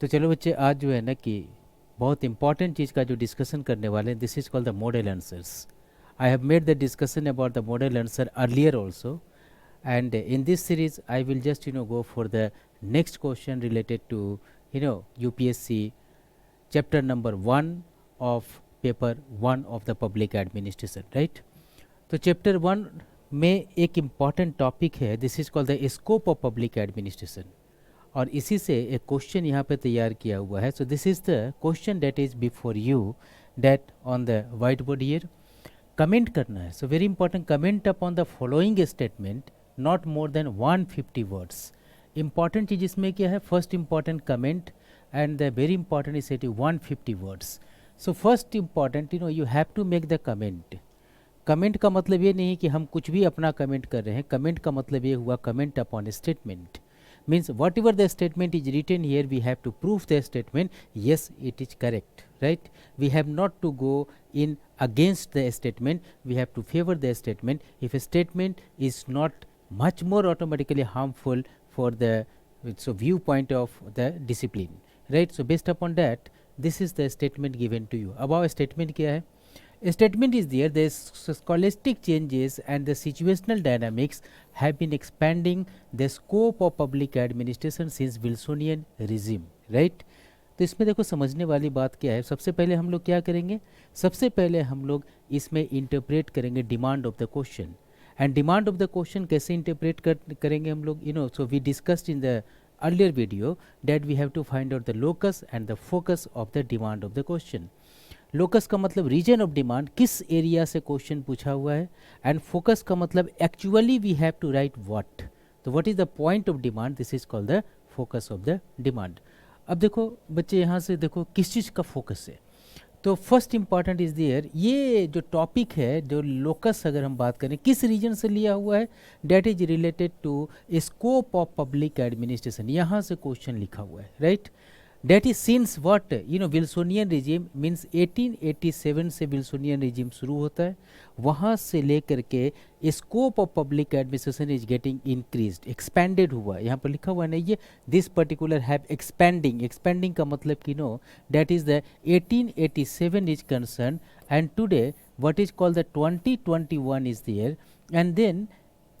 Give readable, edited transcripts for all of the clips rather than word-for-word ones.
तो चलो बच्चे, आज जो है ना कि बहुत इंपॉर्टेंट चीज़ का जो डिस्कशन करने वाले हैं, this is called the model answers. I have made the discussion about the model answer earlier also, and in this series I will just go for the next question related to UPSC chapter number 1 of paper 1 of the public administration, right? तो chapter 1 में एक important topic है, this is called the scope of public administration, और इसी से एक question यहाँ पे तैयार किया हुआ है. So this is the question that is before you, that on the white board here comment करना है. So very important, comment upon the following statement not more than 150 words. Important चीज़ इसमें क्या है, first important comment and the very important is set 150 words. So first important you have to make the comment. Comment का मतलब ये नहीं कि हम कुछ भी अपना कमेंट कर रहे हैं. कमेंट का मतलब ये हुआ comment upon statement. Means whatever the statement is written here, we have to prove the statement, yes, it is correct, right? We have not to go in against the statement, we have to favor the statement. If a statement is not much more automatically harmful for the viewpoint of the discipline, right? So based upon that, this is the statement given to you. अब our statement क्या है? A statement is there, the scholastic changes and the situational dynamics have been expanding the scope of public administration since Wilsonian regime, right? तो इसमें देखो समझने वाली बात क्या है. सबसे पहले हम लोग क्या करेंगे, सबसे पहले हम लोग इसमें इंटरप्रेट करेंगे demand of the question. And demand of the question कैसे इंटरप्रेट करेंगे हम लोग, so we discussed in the earlier video that we have to find out the locus and the focus of the demand of the question. Locus का मतलब region of demand, किस area से question पूछा हुआ है. एंड फोकस का मतलब actually we have to write what. तो what is the point of demand, this is called the focus of the demand. अब देखो बच्चे, यहाँ से देखो किस चीज़ का फोकस है. तो फर्स्ट इंपॉर्टेंट इज दियर, ये जो टॉपिक है, जो लोकस अगर हम बात करें किस रीजन से लिया हुआ है, that is related to scope of public administration. यहाँ से क्वेश्चन लिखा हुआ है, right? That is since what Wilsonian regime means 1887 से Wilsonian regime शुरू होता है, वहाँ से लेकर के scope of public administration is getting increased, expanded हुआ. यहाँ पर लिखा हुआ है ना, ये this particular have expanding. Expanding का मतलब कि that is the 1887 is concern, and today what is called the 2021 is there. And then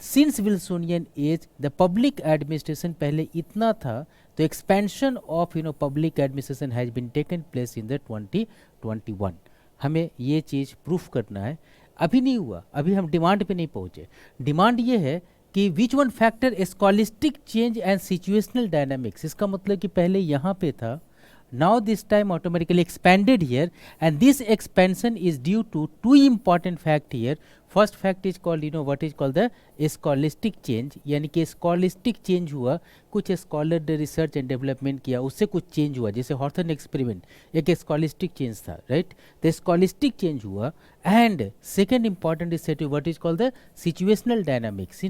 since Wilsonian age the public administration पहले इतना था, तो expansion of public administration has been taken place in the 2021. हमें ये चीज़ proof करना है. अभी नहीं हुआ, अभी हम डिमांड पे नहीं पहुँचे. डिमांड ये है कि which one factor scholastic change and situational dynamics. इसका मतलब कि पहले यहाँ पे था, now this time automatically expanded here, and this expansion is due to two important fact here. First fact is called what is called the scholastic change, यानी कि scholastic change हुआ, कुछ स्कॉलर ने रिसर्च एंड डेवलपमेंट किया, उससे कुछ change हुआ. जैसे हॉर्थन एक्सपेरिमेंट एक स्कॉलिस्टिक चेंज था, राइट? तो स्कॉलिस्टिक चेंज हुआ. And second important is set what is called the situational dynamics.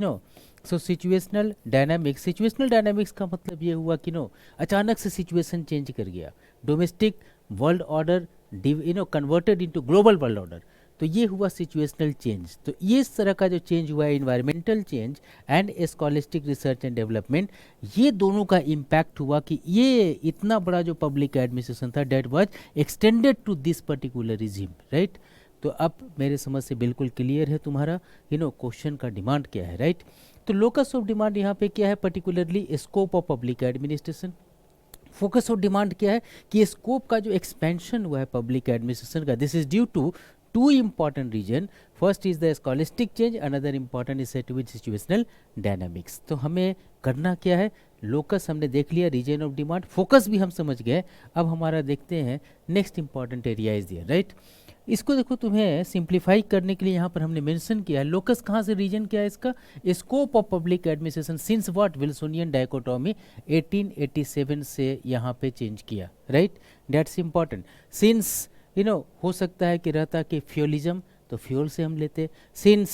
So situational dynamics, situational dynamics का मतलब ये हुआ कि अचानक से सिचुएशन चेंज कर गया. Domestic world order converted into global world order. तो ये हुआ सिचुएशनल चेंज. तो ये इस तरह का जो चेंज हुआ है, environmental change and scholastic research and development, ये दोनों का इम्पैक्ट हुआ कि ये इतना बड़ा जो पब्लिक एडमिनिस्ट्रेशन था that was extended to this particular regime, right? तो अब मेरे समझ से बिल्कुल क्लियर है तुम्हारा क्वेश्चन का डिमांड क्या है, राइट? तो लोकस ऑफ डिमांड यहाँ पे क्या है, particularly scope of public administration. Focus of demand क्या है कि स्कोप का जो एक्सपेंशन हुआ है पब्लिक एडमिनिस्ट्रेशन का, this is due to two important region. First is the scholastic change, another important is said to be situational dynamics. तो हमें करना क्या है, लोकस हमने देख लिया, रीजन ऑफ डिमांड, फोकस भी हम समझ गए. अब हमारा देखते हैं next important area is there, right? इसको देखो, तुम्हें सिंप्लीफाई करने के लिए यहाँ पर हमने मेंशन किया है लोकस कहाँ से, रीजन क्या है इसका, scope of public administration since what Wilsonian dichotomy 1887 से यहाँ पे चेंज किया, राइट? That's important. सिंस हो सकता है कि रहता कि फ्यूलिज्म, तो फ्यूल से हम लेते. सिंस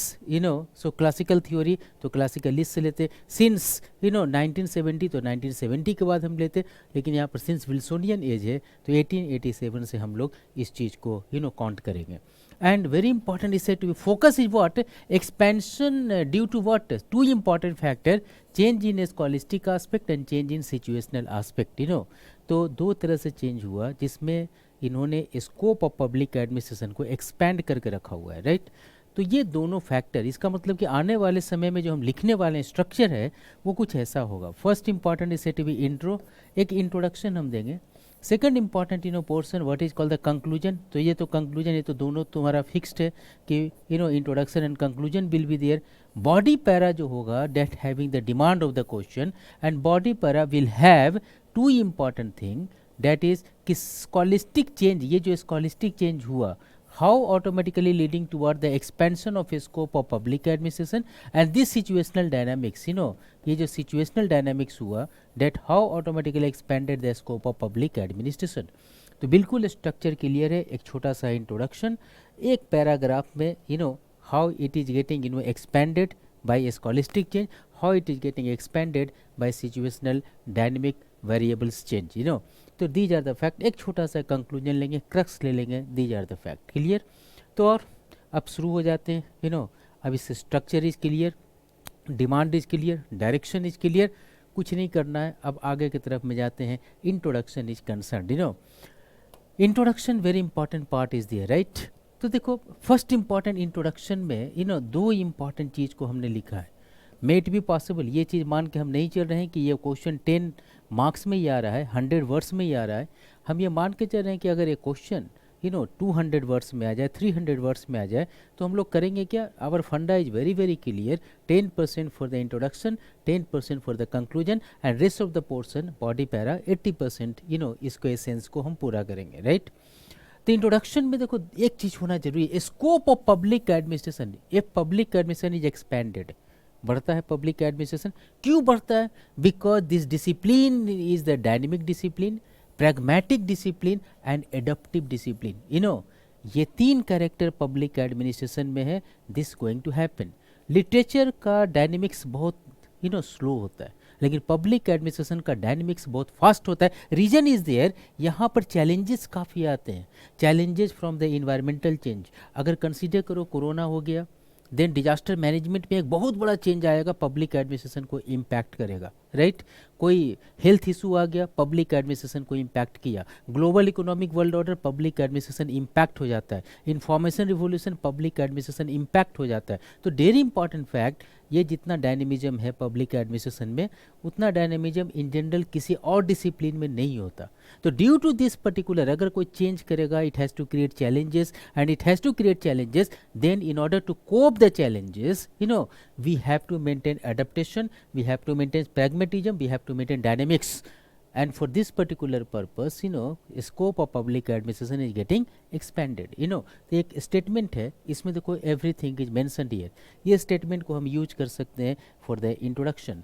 सो क्लासिकल थ्योरी, तो क्लासिकलिस्ट से लेते. सिंस 1970, तो 1970 के बाद हम लेते. लेकिन यहाँ पर सिंस विल्सोनियन एज है, तो 1887 से हम लोग इस चीज़ को काउंट करेंगे. and very important is said to be focus is what expansion due to what two important factor, change in scholastic aspect and change in situational aspect, you know. तो दो तरह से चेंज हुआ जिसमें इन्होंने स्कोप ऑफ पब्लिक एडमिनिस्ट्रेशन को expand करके रखा हुआ है, राइट। तो ये दोनों फैक्टर, इसका मतलब कि आने वाले समय में जो हम लिखने वाले स्ट्रक्चर है वो कुछ ऐसा होगा। First important is set to be intro, एक इंट्रोडक्शन हम देंगे। Second important portion what is called the conclusion, तो ये तो कंक्लूजन, ये तो दोनों तुम्हारा फिक्स्ड है कि introduction and conclusion will be there. Body para जो होगा that having the demand of the question, and body para will have two important thing, that is कि स्कॉलिस्टिक चेंज, ये जो स्कॉलिस्टिक चेंज हुआ, how automatically leading toward the expansion of a scope of public administration, and this situational dynamics, ये जो situational dynamics हुआ, that how automatically expanded the scope of public administration। तो बिल्कुल structure clear है। एक छोटा सा इंट्रोडक्शन, एक पैराग्राफ में how it is getting expanded by a scholastic change, how it is getting expanded by situational dynamic variables change, तो these are the fact. एक छोटा सा कंक्लूजन लेंगे, क्रक्स ले लेंगे, these are the fact. Clear? तो और अब शुरू हो जाते हैं, अब इससे structure is clear, demand is clear, direction is clear, कुछ नहीं करना है। अब आगे की तरफ में जाते हैं, introduction is concern, introduction very important part is there, right. तो देखो फर्स्ट इंपॉर्टेंट इंट्रोडक्शन में दो इंपॉर्टेंट चीज़ को हमने लिखा है। मेट भी पॉसिबल, ये चीज़ मान के हम नहीं चल रहे हैं कि ये क्वेश्चन 10 मार्क्स में ही आ रहा है, 100 वर्ड्स में ही आ रहा है। हम ये मान के चल रहे हैं कि अगर ये क्वेश्चन 200 वर्ड्स में आ जाए, 300 वर्ड्स में आ जाए, तो हम लोग करेंगे क्या? आवर फंडा is very very clear, 10% for the introduction, 10% for the conclusion, and rest of the portion body para 80% इसको एसेंस को हम पूरा करेंगे, राइट। तो इंट्रोडक्शन में देखो एक चीज़ होना जरूरी है, स्कोप ऑफ पब्लिक एडमिनिस्ट्रेशन। ये पब्लिक एडमिनिस्ट्रेशन इज एक्सपेंडेड, बढ़ता है पब्लिक एडमिनिस्ट्रेशन। क्यों बढ़ता है? Because this discipline is the dynamic discipline, pragmatic discipline and adaptive discipline. ये तीन कैरेक्टर पब्लिक एडमिनिस्ट्रेशन में है। This going to happen. Literature का डायनेमिक्स बहुत स्लो होता है, लेकिन पब्लिक एडमिनिस्ट्रेशन का डायनेमिक्स बहुत फास्ट होता है। रीजन इज देयर, यहाँ पर चैलेंजेस काफ़ी आते हैं, challenges from the environmental change. अगर कंसीडर करो कोरोना हो गया, देन डिजास्टर मैनेजमेंट में एक बहुत बड़ा चेंज आएगा, पब्लिक एडमिनिस्ट्रेशन को इम्पैक्ट करेगा, राइट। कोई हेल्थ इशू आ गया, पब्लिक एडमिनिस्ट्रेशन को इम्पैक्ट किया। Global economic world order, public administration impact हो जाता है। Information revolution, public administration impact हो जाता है। तो डेरी इंपॉर्टेंट फैक्ट, ये जितना डायनेमिज्म है पब्लिक एडमिनिस्ट्रेशन में, उतना डायनेमिज्म इन जनरल किसी और डिसिप्लिन में नहीं होता। तो ड्यू टू दिस पर्टिकुलर, अगर कोई चेंज करेगा, it has to create challenges, and it has to create challenges, then in order to cope the challenges, we have to maintain adaptation, we have to maintain pragmatism, we have to maintain dynamics, and for this particular purpose, scope of public administration is getting expanded। तो एक statement है, इसमें देखो everything is mentioned here. ये statement को हम use कर सकते हैं for the introduction.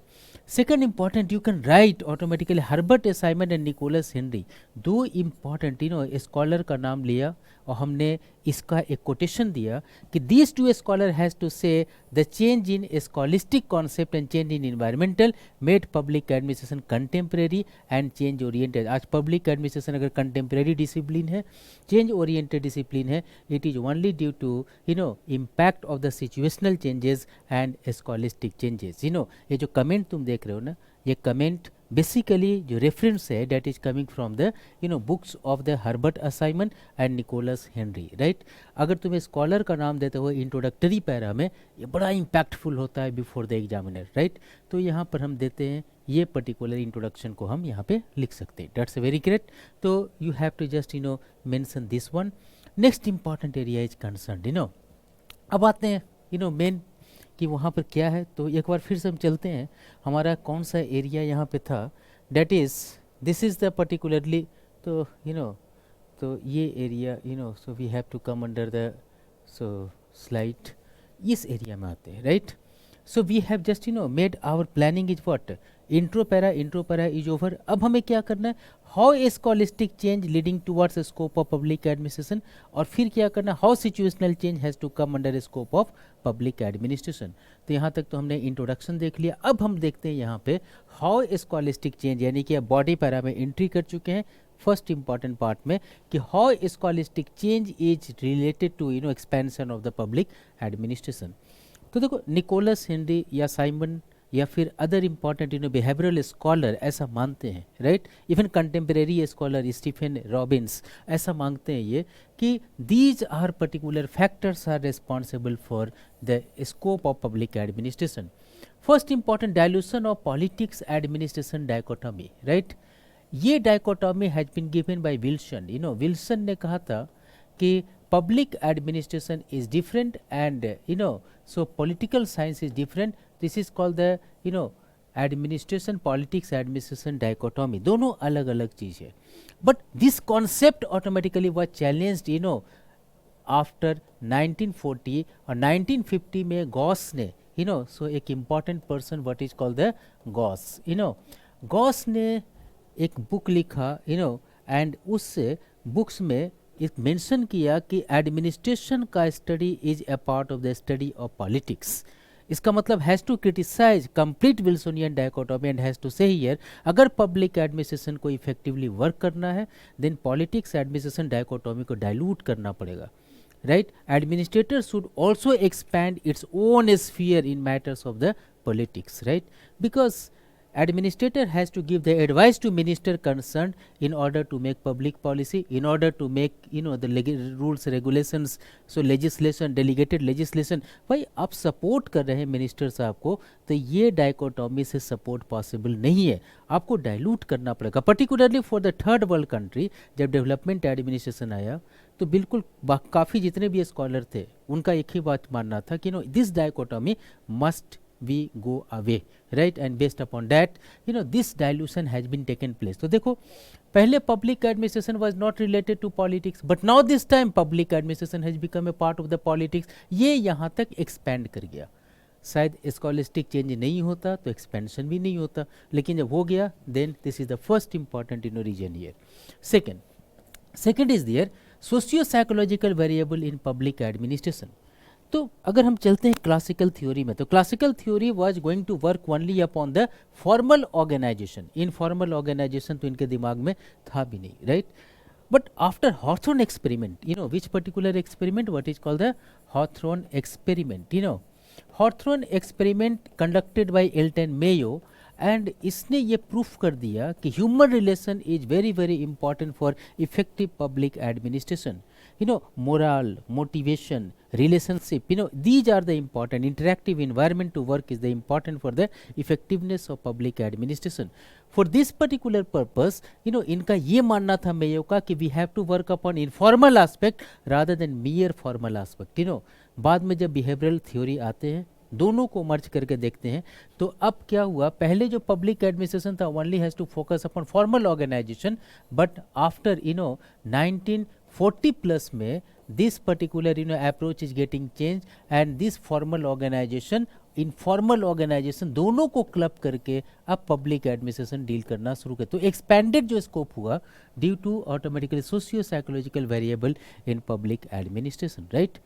Second important, you can write automatically Herbert A Simon and Nicholas Henry, दो इंपॉर्टेंट स्कॉलर का नाम लिया और हमने इसका एक कोटेशन दिया कि these two scholar has to say the change in scholastic concept and change in environmental made public administration contemporary and change oriented. आज पब्लिक एडमिनिस्ट्रेशन अगर कंटेम्प्रेरी डिसिप्लिन है, चेंज ओरिएंटेड डिसिप्लिन है, it is only due to impact of the situational changes and scholastic changes. ये जो comment तुम देख रहे हो ना, ये कमेंट बेसिकली जो रेफरेंस है that is coming from the books of the Herbert A Simon and Nicholas Henry, right. अगर तुम्हें स्कॉलर का नाम देते हो इंट्रोडक्टरी पैरा में, ये बड़ा इम्पैक्टफुल होता है बिफोर द एग्जामिनर, राइट। तो यहाँ पर हम देते हैं ये पर्टिकुलर इंट्रोडक्शन को हम यहाँ पे लिख सकते हैं, डेट्स वेरी करेक्ट। तो you have to just mention this one. Next important area is concern, अब आते हैं मेन कि वहाँ पर क्या है। तो एक बार फिर से हम चलते हैं, हमारा कौन सा एरिया यहाँ पे था, that is this is the particularly, तो तो ये area so we have to come under the slide, इस एरिया में आते हैं, right. So we have just made our planning is what, intro para is over. अब हमें क्या करना है, how a scholastic change leading towards scope of public administration, और फिर क्या करना, how situational change has to come under scope of public administration. तो यहाँ तक तो हमने इंट्रोडक्शन देख लिया। अब हम देखते हैं यहाँ पे हाउ ए स्कॉलिस्टिक चेंज, यानी कि अब बॉडी पैरा में एंट्री कर चुके हैं, फर्स्ट इंपॉर्टेंट पार्ट में कि how scholastic change is related to expansion of the public administration. तो देखो निकोलस हेनरी या साइमन या फिर अदर इंपॉर्टेंट बिहेवियरल स्कॉलर ऐसा मानते हैं, right. Even contemporary scholar Stephen Robbins ऐसा मांगते हैं ये कि these are particular factors are responsible for the scope of public administration. First important dilution of politics administration dichotomy, right. ये dichotomy has been given by Wilson. Wilson ने कहा था कि public administration is different and so political science is different. This is called the administration politics administration dichotomy. दोनों अलग अलग चीज है, but this concept automatically was challenged after 1940 और 1950 में गॉस ने so एक important person what is called the Gauss Gauss ने एक बुक लिखा and उस बुक्स में एक मेंशन किया कि एडमिनिस्ट्रेशन का study is a part of the study of politics. इसका मतलब has to criticize complete Wilsonian dichotomy and has to say here अगर पब्लिक एडमिनिस्ट्रेशन को इफेक्टिवली वर्क करना है देन पॉलिटिक्स एडमिनिस्ट्रेशन डायकोटॉमी को डाइल्यूट करना पड़ेगा, right. Administrator should also expand its own sphere in matters of the politics, right, because administrator has to give the advice to minister concerned in order to make public policy, in order to make the rules regulations, so legislation, delegated legislation। भाई आप support कर रहे हैं minister साहब को तो ये डायकोटॉमी से सपोर्ट पॉसिबल नहीं है, आपको डाइल्यूट करना पड़ेगा। Particularly for the third world country जब डेवलपमेंट एडमिनिस्ट्रेशन आया तो बिल्कुल काफ़ी जितने भी स्कॉलर थे उनका एक ही बात मानना था कि this dichotomy must we go away, right, and based upon that this dilution has been taken place। तो देखो पहले public administration was not related to politics but now this time public administration has become a part of the politics। ये यहाँ तक expand कर गया। शायद scholastic change नहीं होता तो एक्सपेंशन भी नहीं होता, लेकिन जब हो गया then this is the first important reason here. Second is there socio psychological variable in public administration. तो अगर हम चलते हैं क्लासिकल थ्योरी में तो classical theory was going to work only upon the formal organization. Informal organization तो इनके दिमाग में था भी नहीं, right. But after Hawthorne experiment which particular experiment what is called the Hawthorne experiment Hawthorne experiment conducted by Elton Mayo and इसने ये proof कर दिया कि human relation is very very important for effective public administration. moral, motivation, relationship, these are the important interactive environment to work is the important for the effectiveness of public administration। For this particular purpose इनका ये मानना था Mayo का कि we have to work upon informal aspect rather than mere formal aspect। बाद में जब behavioral theory आते हैं दोनों को मर्ज करके देखते हैं तो अब क्या हुआ, पहले जो पब्लिक एडमिनिस्ट्रेशन था only has to focus upon formal organization but after 1940 plus में this particular approach is getting change and this formal organization informal organization दोनों को क्लब करके अब पब्लिक एडमिनिस्ट्रेशन डील करना शुरू कर। तो एक्सपेंडेड जो स्कोप हुआ due to automatically socio psychological variable in public administration, right.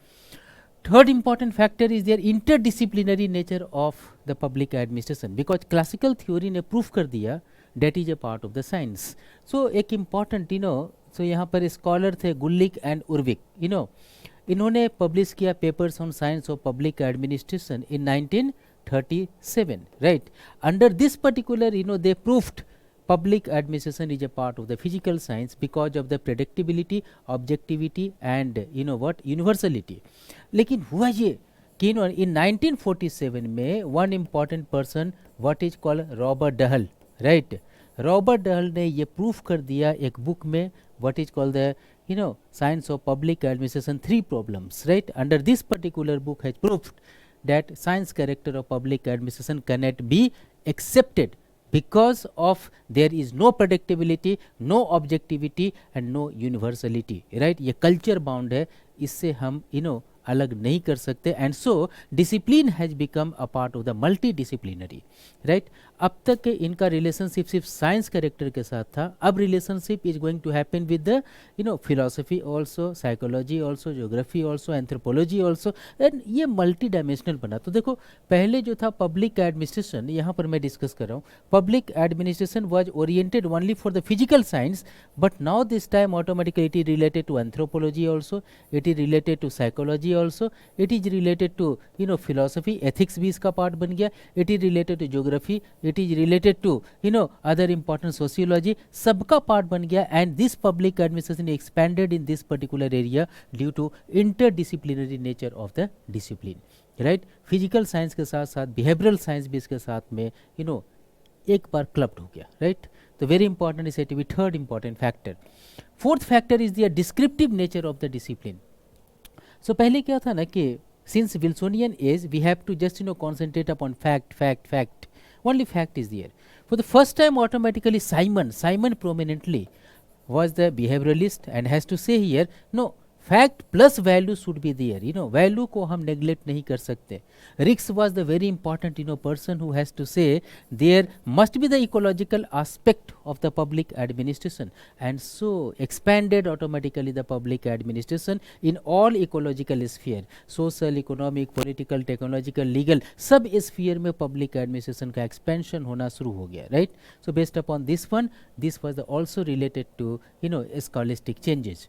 Third important factor is their interdisciplinary nature of the public administration because classical theory ने proof कर दिया that is a part of the science। So एक important so यहाँ पर scholar थे गुल्लिक and उर्विक इन्होंने publish किया papers on science of public administration in 1937, right। Under this particular they proved public administration is a part of the physical science because of the predictability, objectivity and universality। लेकिन हुआ ये कि in 1947 में one important person what is called Robert Dahl, right। Robert Dahl ने ये proof कर दिया एक बुक में what is called the science of public administration 3 problems, right। Under this particular book has proved that science character of public administration cannot be accepted because of there is no predictability, no objectivity and no universality, right। ये culture bound है, इससे हम अलग नहीं कर सकते, and so discipline has become a part of the multi disciplinary, right. अब तक के इनका रिलेशनशिप सिर्फ साइंस कैरेक्टर के साथ था, अब relationship is going to happen with the philosophy also, psychology also, geography also, anthropology also, and ये मल्टी डायमेंशनल बना। तो देखो पहले जो था पब्लिक एडमिनिस्ट्रेशन, यहाँ पर मैं डिस्कस कर रहा हूँ, public administration was oriented only for the physical science, but now this time automatically it is related to anthropology also, it is related to psychology also, it is related to philosophy, ethics भी इसका part बन गया, it is related to geography, it is related to other important sociology, सबका part बन गया। And this public administration expanded in this particular area due to interdisciplinary nature of the discipline, right. Physical science के साथ साथ behavioural science भी इसके साथ में एक बार क्लब्ड हो गया, राइट। तो very important is to be third important factor. Fourth factor is the descriptive nature of the discipline. So पहले क्या था ना कि since Wilsonian age we have to just concentrate upon fact fact fact, only fact is there. For the first time automatically Simon prominently was the behavioralist and has to say here, no, fact plus value should be there, value को हम neglect नहीं कर सकते। Riggs was the very important person who has to say there must be the ecological aspect of the public administration, and so expanded automatically the public administration in all ecological sphere, social, economic, political, technological, legal, सब sphere में public administration का expansion होना शुरू हो गया, right. So based upon this one, this was also related to scholastic changes.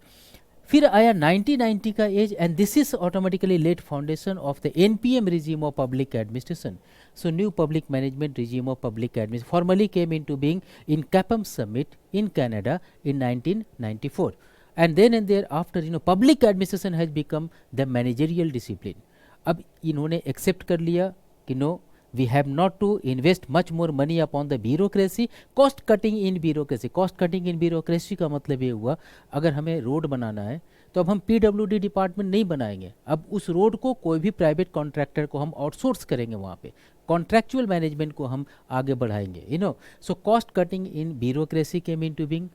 फिर आया 1990 का age, and this is automatically let foundation of the NPM regime of public administration. So new public management regime of public administration formally came into being in CAPAM summit in Canada in 1994, and then and thereafter public administration has become the managerial discipline. अब इन्होंने accept कर लिया कि we have not to invest much more money upon the bureaucracy, cost cutting in bureaucracy. cost cutting in bureaucracy का मतलब ये हुआ, अगर हमें रोड बनाना है तो अब हम पीडब्ल्यूडी डिपार्टमेंट नहीं बनाएंगे, अब उस रोड को कोई भी प्राइवेट कॉन्ट्रैक्टर को हम आउटसोर्स करेंगे, वहाँ पे कॉन्ट्रैक्चुअल मैनेजमेंट को हम आगे बढ़ाएंगे, so cost cutting in bureaucracy came into being,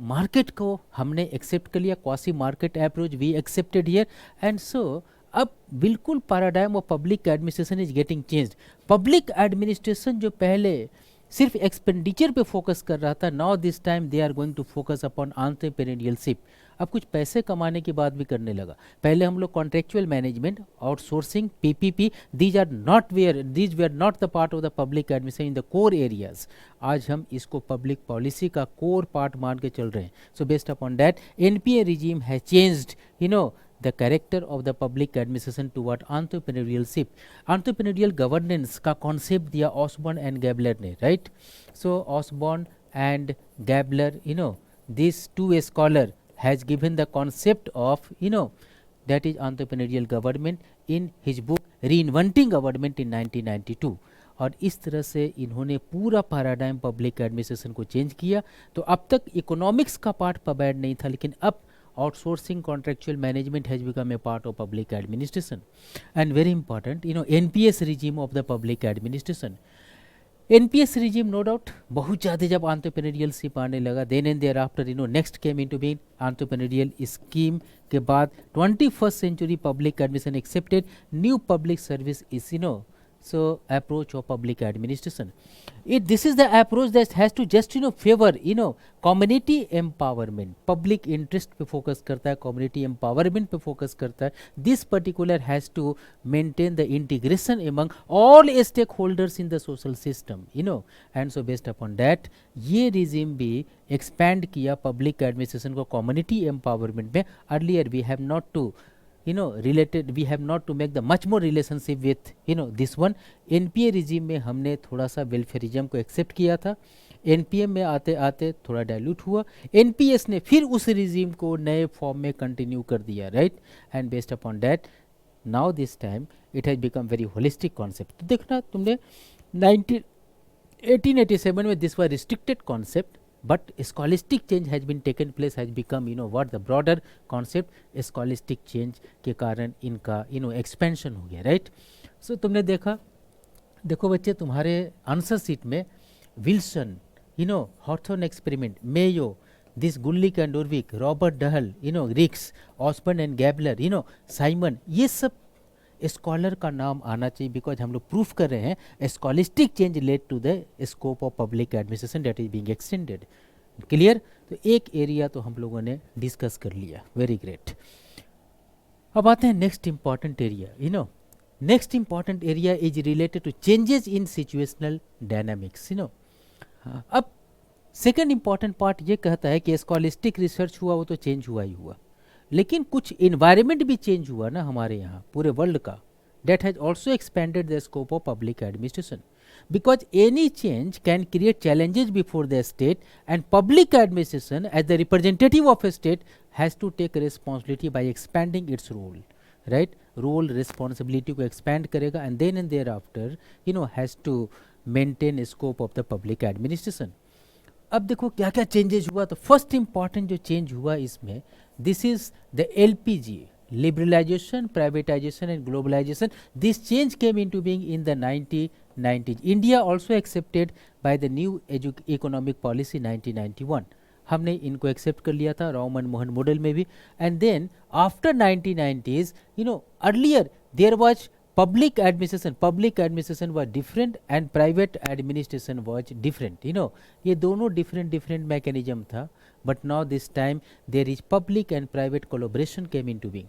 market को हमने एक्सेप्ट कर लिया, quasi market approach we accepted here, and so अब बिल्कुल paradigm of public administration is getting changed. Public administration जो पहले सिर्फ एक्सपेंडिचर पे फोकस कर रहा था, now this time they are going to focus upon entrepreneurship. अब कुछ पैसे कमाने की बात भी करने लगा। पहले हम लोग contractual management, outsourcing, PPP, these where not the part of the public administration in the core areas. आज हम इसको पब्लिक पॉलिसी का कोर पार्ट मान के चल रहे हैं। सो based upon that NPA regime has changed the character of the public administration toward entrepreneurship. Entrepreneurial governance का concept दिया Osborne and Gabler ने, right? So Osborne and Gabler, these two scholar has given the concept of that is entrepreneurial government in his book Reinventing Government in 1992. और इस तरह से इन्होंने पूरा paradigm public administration को चेंज किया। तो अब तक इकोनॉमिक्स का पार्ट पबैड नहीं था, लेकिन अब outsourcing contractual management has become a part of public administration. And very important, NPS regime of the public administration. NPS regime, no doubt, बहुत ज़्यादा जब entrepreneurship आने लगा, then and thereafter, next came into being entrepreneurial scheme के बाद 21st century public administration accepted new public service is, so approach of public administration. This is the approach that has to just favor community empowerment. Public interest पे focus करता है, community empowerment पे focus करता है. This particular has to maintain the integration among all stakeholders in the social system, and so based upon that ये regime भी expand किया public administration को community empowerment में. Earlier we have not to we have not to make the much more relationship with this one. NPA regime में हमने थोड़ा सा welfarism को एक्सेप्ट किया था, एनपीएम में आते आते थोड़ा डाइल्यूट हुआ, एनपीएस ने फिर उस रिजीम को नए फॉर्म में कंटिन्यू कर दिया, right, and based upon that now this time it has become very holistic concept. तो देखना तुमने 1887 में this was restricted concept, but scholastic change has been taken place, has become what the broader concept. scholastic change के कारण इनका expansion हो गया, right. So तुमने देखो बच्चे तुम्हारे आंसर शीट में Wilson, Hawthorne experiment, Mayo, this Gulick and Urwick, Robert Dahl, Riggs, Osborne and Gabler, Simon, ये सब स्कॉलर का नाम आना चाहिए, बिकॉज हम लोग प्रूफ कर रहे हैं scholastic change led to the scope of public administration that is being extended. Clear? तो एक एरिया तो हम लोगों ने डिस्कस कर लिया, वेरी ग्रेट। अब आते हैं next important area. Next important area is related to changes in situational dynamics. अब सेकंड इंपॉर्टेंट पार्ट ये कहता है कि स्कॉलिस्टिक रिसर्च हुआ वो तो चेंज हुआ ही हुआ, लेकिन कुछ इन्वायरमेंट भी चेंज हुआ ना हमारे यहाँ पूरे वर्ल्ड का, that has also expanded the scope of public administration, because any change can create challenges before the state, and public administration as the representative of a state has to take responsibility by expanding its role, right? Role responsibility को expand करेगा and then and thereafter has to maintain scope of the public administration. अब देखो क्या क्या changes हुआ। तो first important जो change हुआ इसमें, this is the LPG, liberalization, privatization and globalization. This change came into being in the 1990s. India also accepted by the new economic policy 1991. हमने इनको एक्सेप्ट कर लिया था राव मनमोहन मॉडल में भी। And then after 1990s, earlier there was public administration was different and private administration was different. ये दोनों different mechanism था, but now this time there is public and private collaboration came into being.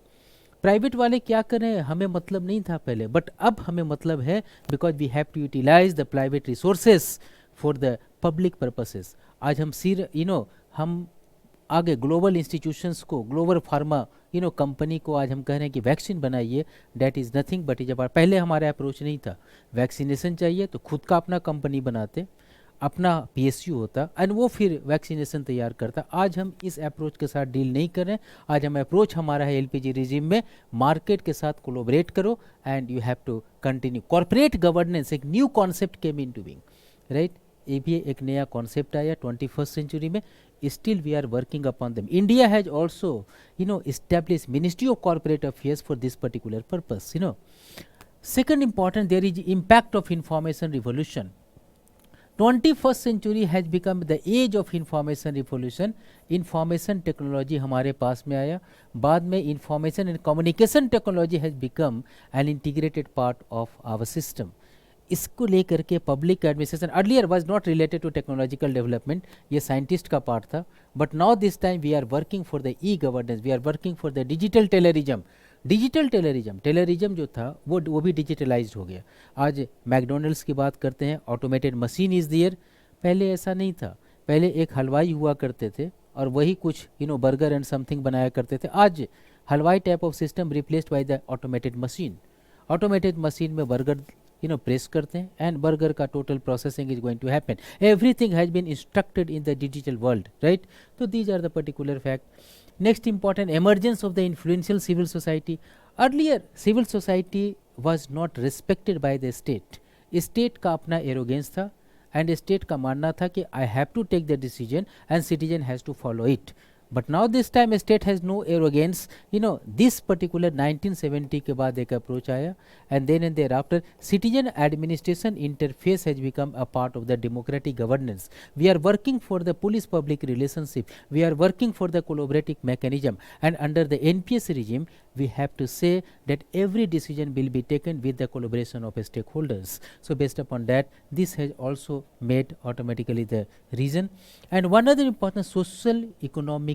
Private वाले क्या करें हमें मतलब नहीं था पहले, बट अब हमें मतलब है, because we have to utilize the private resources for the public purposes. आज हम हम आगे ग्लोबल इंस्टीट्यूशंस को, ग्लोबल फार्मा कंपनी को आज हम कह रहे हैं कि वैक्सीन बनाइए, that is nothing but is about, पहले हमारा अप्रोच नहीं था, वैक्सीनेशन चाहिए तो खुद का अपना कंपनी बनाते, अपना PSU होता एंड वो फिर वैक्सीनेशन तैयार करता। आज हम इस अप्रोच के साथ डील नहीं कर रहे हैं, आज हम अप्रोच हमारा है LPG रिजीम में मार्केट के साथ कोलोबरेट करो and you have to continue. Corporate governance एक new concept came into being, right? ये भी एक नया कॉन्सेप्ट आया 21st सेंचुरी में, still we are working upon them. India has also established Ministry of Corporate Affairs for this particular purpose. Second important, there is impact of information revolution. 21st century has become the age of information revolution. Information technology हमारे पास में आया, बाद में information and communication technology has become an integrated part of our system. इसको लेकर के public administration earlier was not related to technological development, ये scientist का पार्ट था, but now this time we are working for the governance, we are working for the digital Taylorism. Digital Taylorism जो था वो भी डिजिटलाइज्ड हो गया। आज मैकडोनल्ड्स की बात करते हैं, ऑटोमेटेड मशीन इज़ देयर, पहले ऐसा नहीं था, पहले एक हलवाई हुआ करते थे और वही कुछ बर्गर एंड समथिंग बनाया करते थे। आज हलवाई type of system replaced by the automated machine. Automated machine में बर्गर प्रेस करते हैं एंड बर्गर का total processing is going to happen, everything has been instructed in the digital world, right? तो these are the particular fact. Next important, emergence of the influential civil society. Earlier civil society was not respected by the state, state का अपना arrogance था and state का मानना था कि I have to take the decision and citizen has to follow it. But now this time state has no arrogance. This particular 1970 के बाद एक approach आया and then and thereafter citizen administration interface has become a part of the democratic governance. We are working for the police public relationship. We are working for the collaborative mechanism, and under the NPS regime we have to say that every decision will be taken with the collaboration of stakeholders. So based upon that, this has also made automatically the reason. And one other important, social economic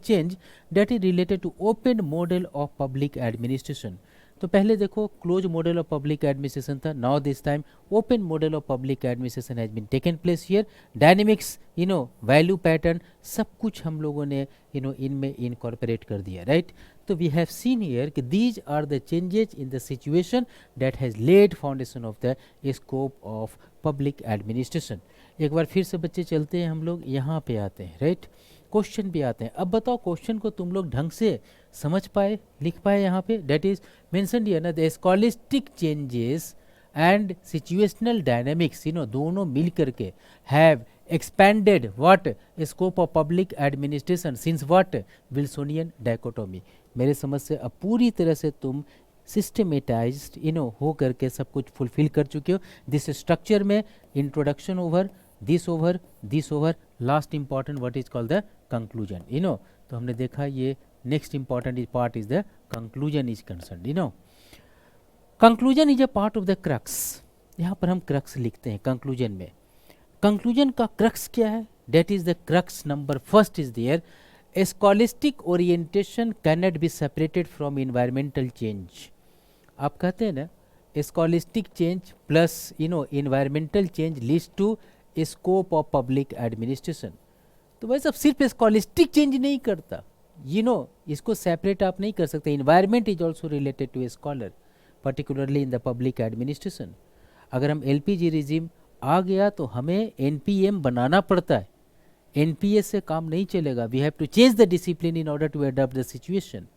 change that is related to open model of public administration. तो पहले देखो close model of public administration था, now this time open model of public administration has been taken place here. Dynamics value pattern सब कुछ हम लोगों ने इनमें इनकॉर्पोरेट कर दिया, राइट? तो वी हैव सीन हियर कि these are the changes in the situation that has led foundation of the scope of public administration. एक बार फिर से बच्चे चलते हैं, हम लोग यहाँ पे आते हैं, राइट? क्वेश्चन भी आते हैं। अब बताओ क्वेश्चन को तुम लोग ढंग से समझ पाए, लिख पाए यहाँ पे? दैट इज मेंशनड हियर ना, the scholastic changes and situational dynamics दोनों मिल करके have expanded what scope of public administration since what Wilsonian dichotomy. मेरे समझ से अब पूरी तरह से तुम सिस्टमेटाइज्ड हो करके सब कुछ फुलफिल कर चुके हो। दिस स्ट्रक्चर में introduction over, this over last important what is called the conclusion, you know. तो हमने देखा ये next important part is the conclusion is concern, you know. Conclusion is a part of the crux. यहाँ पर हम crux लिखते हैं conclusion में. कंक्लूजन का क्रक्स क्या है? That is the crux number first is there. Scholastic orientation cannot be separated from environmental change. आप कहते हैं ना scholastic change plus you know environmental change leads to scope of public administration. तो भाई साहब सिर्फ स्कॉलिस्टिक चेंज नहीं करता, यू नो इसको सेपरेट आप नहीं कर सकते. Environment is also related to a scholar particularly in the public administration. अगर हम एलपीजी रिजीम आ गया तो हमें एनपीएम बनाना पड़ता है. एनपीएस से काम नहीं चलेगा. We have to change the discipline in order to adopt the situation.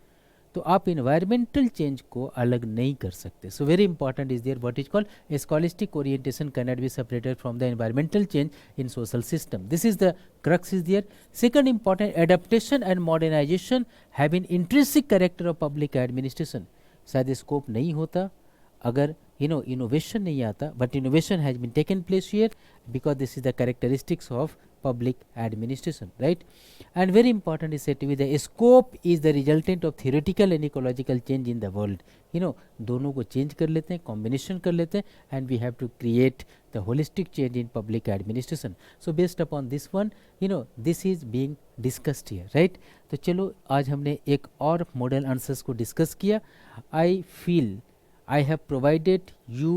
तो आप इन्वायरमेंटल चेंज को अलग नहीं कर सकते. So very important is there what is called scholastic orientation cannot be separated from the environmental change in social system. This is the crux is there. Second important adaptation and modernization have an intrinsic character of public administration. शायद scope नहीं होता अगर you know innovation नहीं आता, but innovation has been taken place here because this is the characteristics of public administration, right? And very important is said to be the scope is the resultant of theoretical and ecological change in the world. you know दोनों को change कर लेते हैं, combination कर लेते हैं, and we have to create the holistic change in public administration. So based upon this one, you know this is being discussed here, right? तो चलो आज हमने एक और model answers को discuss किया. I feel I have provided you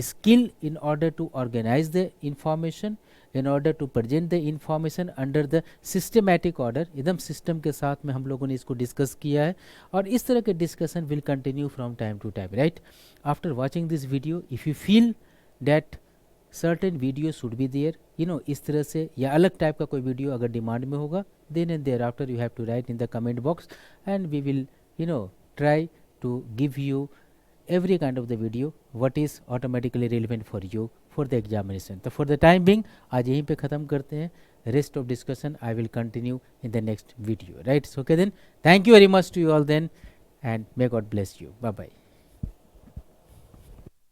skill in order to organize the information, in order to present the information under the systematic order. एकदम system के साथ में हम लोगों ने इसको डिस्कस किया है और इस तरह के discussion will continue from time to time, right? After watching this video if you feel that certain video should be there, you know इस तरह से या अलग टाइप का कोई वीडियो अगर डिमांड में होगा, then and there after you have to write in the comment box and we will you know try to give you every kind of the video what is automatically relevant for you for the examination. तो for the time being आज यहीं पे ख़त्म करते हैं. rest of discussion I will continue in the next video, right? So okay then, thank you very much to you all then and may God bless you. Bye bye.